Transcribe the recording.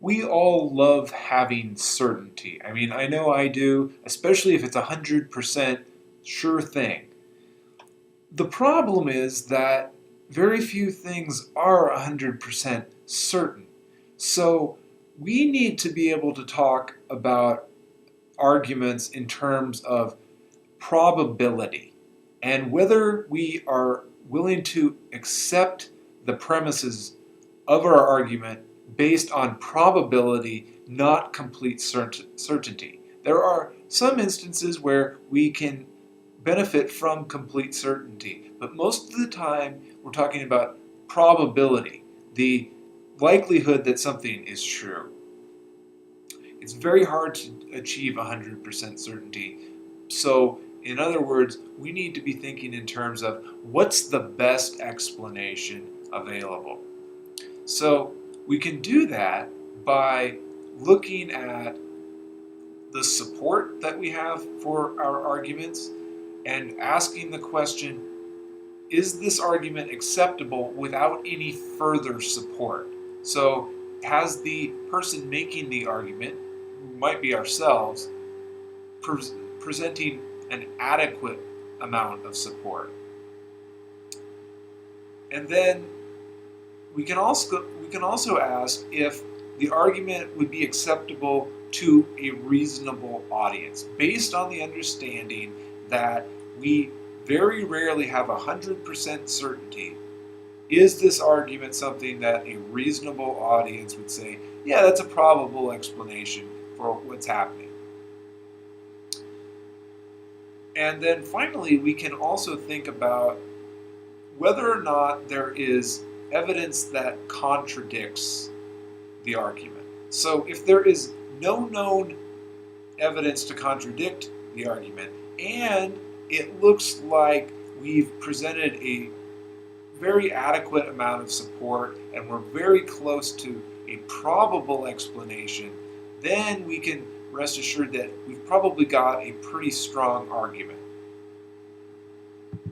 We all love having certainty. I mean, I know I do, especially if it's 100% sure thing. The problem is that very few things are 100% certain. So we need to be able to talk about arguments in terms of probability and whether we are willing to accept the premises of our argument based on probability, not complete certainty. There are some instances where we can benefit from complete certainty, but most of the time we're talking about probability, the likelihood that something is true. It's very hard to achieve 100% certainty. So, in other words, we need to be thinking in terms of what's the best explanation available. So, we can do that by looking at the support that we have for our arguments and asking the question, is this argument acceptable without any further support? So, has the person making the argument, who might be ourselves, presenting an adequate amount of support? And then we can also ask if the argument would be acceptable to a reasonable audience, based on the understanding that we very rarely have 100% certainty. Is this argument something that a reasonable audience would say, yeah, that's a probable explanation for what's happening? And then finally, we can also think about whether or not there is evidence that contradicts the argument. So if there is no known evidence to contradict the argument, and it looks like we've presented a very adequate amount of support and we're very close to a probable explanation, then we can rest assured that we've probably got a pretty strong argument.